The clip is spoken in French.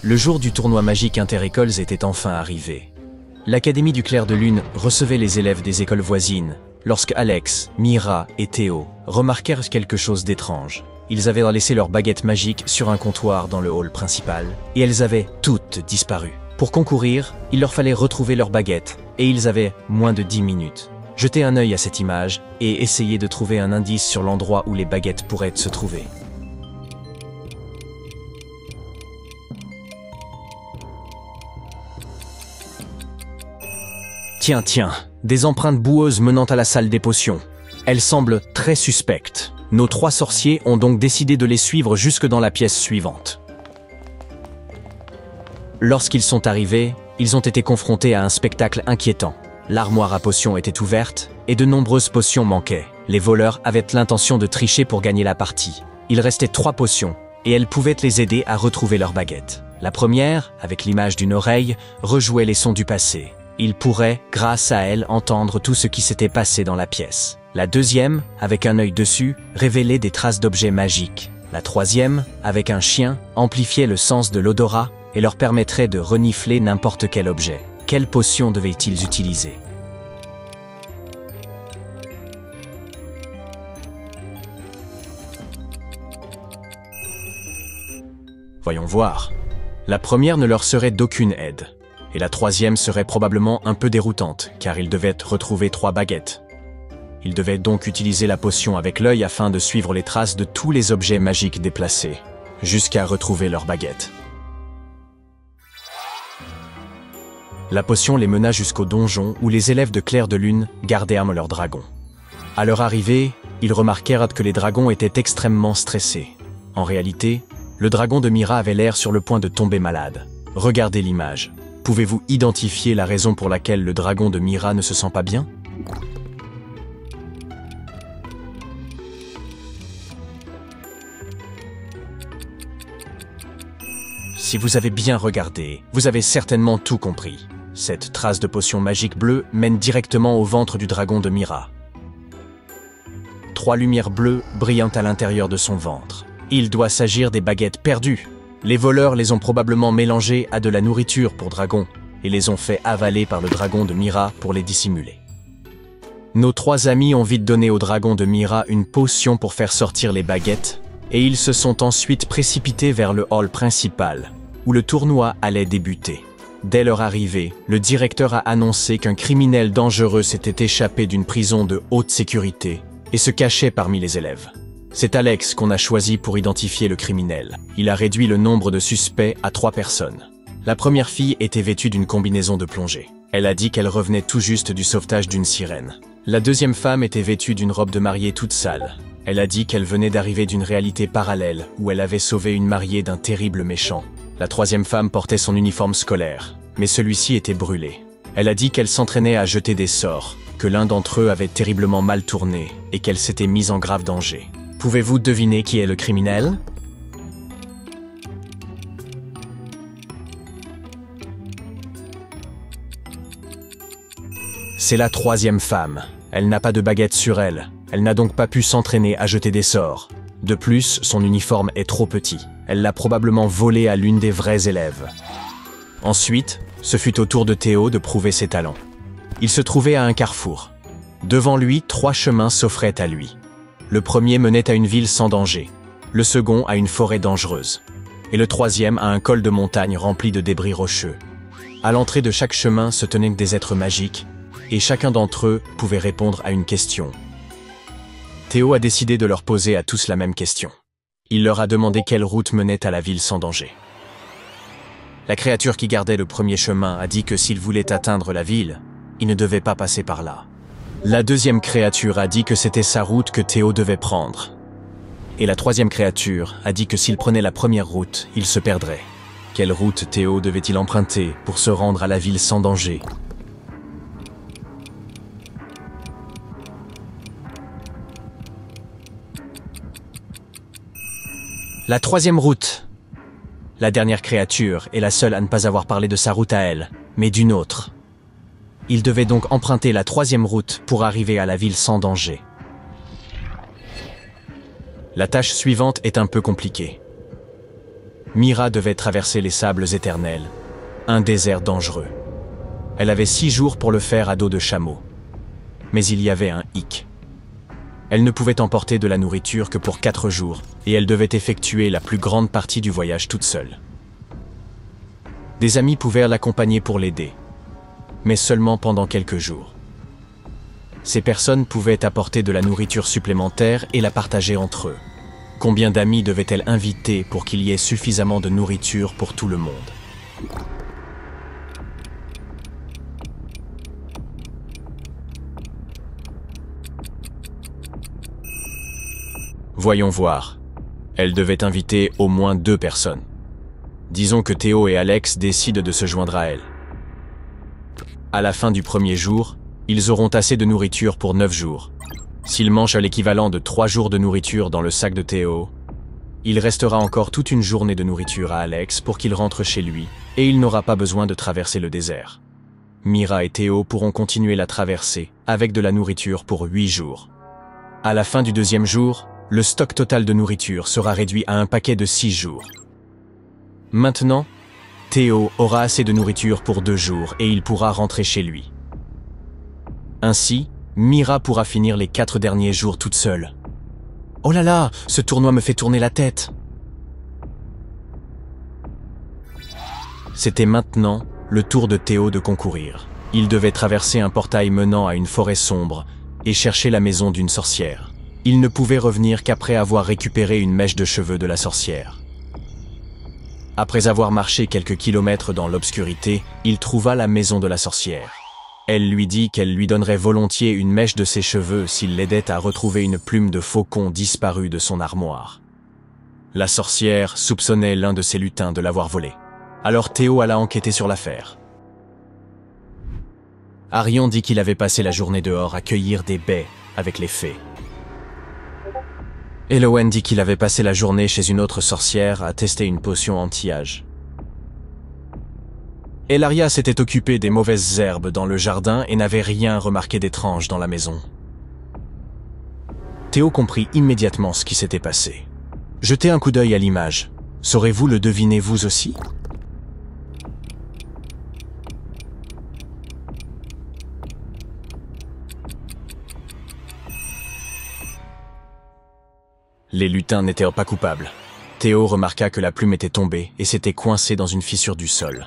Le jour du tournoi magique inter-écoles était enfin arrivé. L'Académie du Clair de Lune recevait les élèves des écoles voisines, lorsque Alex, Mira et Théo remarquèrent quelque chose d'étrange. Ils avaient laissé leurs baguettes magiques sur un comptoir dans le hall principal, et elles avaient toutes disparu. Pour concourir, il leur fallait retrouver leurs baguettes, et ils avaient moins de 10 minutes. Jetez un œil à cette image, et essayez de trouver un indice sur l'endroit où les baguettes pourraient se trouver. Tiens, des empreintes boueuses menant à la salle des potions. Elles semblent très suspectes. Nos 3 sorciers ont donc décidé de les suivre jusque dans la pièce suivante. Lorsqu'ils sont arrivés, ils ont été confrontés à un spectacle inquiétant. L'armoire à potions était ouverte et de nombreuses potions manquaient. Les voleurs avaient l'intention de tricher pour gagner la partie. Il restait 3 potions et elles pouvaient les aider à retrouver leurs baguettes. La première, avec l'image d'une oreille, rejouait les sons du passé. Ils pourraient, grâce à elle, entendre tout ce qui s'était passé dans la pièce. La deuxième, avec un œil dessus, révélait des traces d'objets magiques. La troisième, avec un chien, amplifiait le sens de l'odorat et leur permettrait de renifler n'importe quel objet. Quelle potion devaient-ils utiliser? Voyons voir. La première ne leur serait d'aucune aide. Et la troisième serait probablement un peu déroutante, car ils devaient retrouver 3 baguettes. Ils devaient donc utiliser la potion avec l'œil afin de suivre les traces de tous les objets magiques déplacés, jusqu'à retrouver leurs baguettes. La potion les mena jusqu'au donjon où les élèves de Clair de Lune gardaient leurs dragons. À leur arrivée, ils remarquèrent que les dragons étaient extrêmement stressés. En réalité, le dragon de Mira avait l'air sur le point de tomber malade. Regardez l'image. Pouvez-vous identifier la raison pour laquelle le dragon de Mira ne se sent pas bien? Si vous avez bien regardé, vous avez certainement tout compris. Cette trace de potion magique bleue mène directement au ventre du dragon de Mira. 3 lumières bleues brillent à l'intérieur de son ventre. Il doit s'agir des baguettes perdues. Les voleurs les ont probablement mélangées à de la nourriture pour dragons et les ont fait avaler par le dragon de Mira pour les dissimuler. Nos 3 amis ont vite donné au dragon de Mira une potion pour faire sortir les baguettes et ils se sont ensuite précipités vers le hall principal où le tournoi allait débuter. Dès leur arrivée, le directeur a annoncé qu'un criminel dangereux s'était échappé d'une prison de haute sécurité et se cachait parmi les élèves. C'est Alex qu'on a choisi pour identifier le criminel. Il a réduit le nombre de suspects à 3 personnes. La première fille était vêtue d'une combinaison de plongée. Elle a dit qu'elle revenait tout juste du sauvetage d'une sirène. La deuxième femme était vêtue d'une robe de mariée toute sale. Elle a dit qu'elle venait d'arriver d'une réalité parallèle où elle avait sauvé une mariée d'un terrible méchant. La troisième femme portait son uniforme scolaire, mais celui-ci était brûlé. Elle a dit qu'elle s'entraînait à jeter des sorts, que l'un d'entre eux avait terriblement mal tourné et qu'elle s'était mise en grave danger. Pouvez-vous deviner qui est le criminel? C'est la troisième femme. Elle n'a pas de baguette sur elle. Elle n'a donc pas pu s'entraîner à jeter des sorts. De plus, son uniforme est trop petit. Elle l'a probablement volé à l'une des vrais élèves. Ensuite, ce fut au tour de Théo de prouver ses talents. Il se trouvait à un carrefour. Devant lui, 3 chemins s'offraient à lui. Le premier menait à une ville sans danger, le second à une forêt dangereuse, et le troisième à un col de montagne rempli de débris rocheux. À l'entrée de chaque chemin se tenaient des êtres magiques, et chacun d'entre eux pouvait répondre à une question. Théo a décidé de leur poser à tous la même question. Il leur a demandé quelle route menait à la ville sans danger. La créature qui gardait le premier chemin a dit que s'il voulait atteindre la ville, il ne devait pas passer par là. La deuxième créature a dit que c'était sa route que Théo devait prendre. Et la troisième créature a dit que s'il prenait la première route, il se perdrait. Quelle route Théo devait-il emprunter pour se rendre à la ville sans danger? La troisième route. La dernière créature est la seule à ne pas avoir parlé de sa route à elle, mais d'une autre. Il devait donc emprunter la troisième route pour arriver à la ville sans danger. La tâche suivante est un peu compliquée. Mira devait traverser les sables éternels, un désert dangereux. Elle avait 6 jours pour le faire à dos de chameau. Mais il y avait un hic. Elle ne pouvait emporter de la nourriture que pour 4 jours, et elle devait effectuer la plus grande partie du voyage toute seule. Des amis pouvaient l'accompagner pour l'aider, mais seulement pendant quelques jours. Ces personnes pouvaient apporter de la nourriture supplémentaire et la partager entre eux. Combien d'amis devait-elle inviter pour qu'il y ait suffisamment de nourriture pour tout le monde? Voyons voir. Elle devait inviter au moins 2 personnes. Disons que Théo et Alex décident de se joindre à elle. À la fin du premier jour, ils auront assez de nourriture pour 9 jours. S'ils mangent l'équivalent de 3 jours de nourriture dans le sac de Théo, il restera encore toute une journée de nourriture à Alex pour qu'il rentre chez lui, et il n'aura pas besoin de traverser le désert. Mira et Théo pourront continuer la traversée avec de la nourriture pour 8 jours. À la fin du deuxième jour, le stock total de nourriture sera réduit à un paquet de 6 jours. Maintenant, Théo aura assez de nourriture pour 2 jours et il pourra rentrer chez lui. Ainsi, Mira pourra finir les 4 derniers jours toute seule. Oh là là, ce tournoi me fait tourner la tête. C'était maintenant le tour de Théo de concourir. Il devait traverser un portail menant à une forêt sombre et chercher la maison d'une sorcière. Il ne pouvait revenir qu'après avoir récupéré une mèche de cheveux de la sorcière. Après avoir marché quelques kilomètres dans l'obscurité, il trouva la maison de la sorcière. Elle lui dit qu'elle lui donnerait volontiers une mèche de ses cheveux s'il l'aidait à retrouver une plume de faucon disparue de son armoire. La sorcière soupçonnait l'un de ses lutins de l'avoir volée. Alors Théo alla enquêter sur l'affaire. Arion dit qu'il avait passé la journée dehors à cueillir des baies avec les fées. Elowen dit qu'il avait passé la journée chez une autre sorcière à tester une potion anti-âge. Elaria s'était occupée des mauvaises herbes dans le jardin et n'avait rien remarqué d'étrange dans la maison. Théo comprit immédiatement ce qui s'était passé. Jetez un coup d'œil à l'image. Saurez-vous le deviner vous aussi? Les lutins n'étaient pas coupables. Théo remarqua que la plume était tombée et s'était coincée dans une fissure du sol.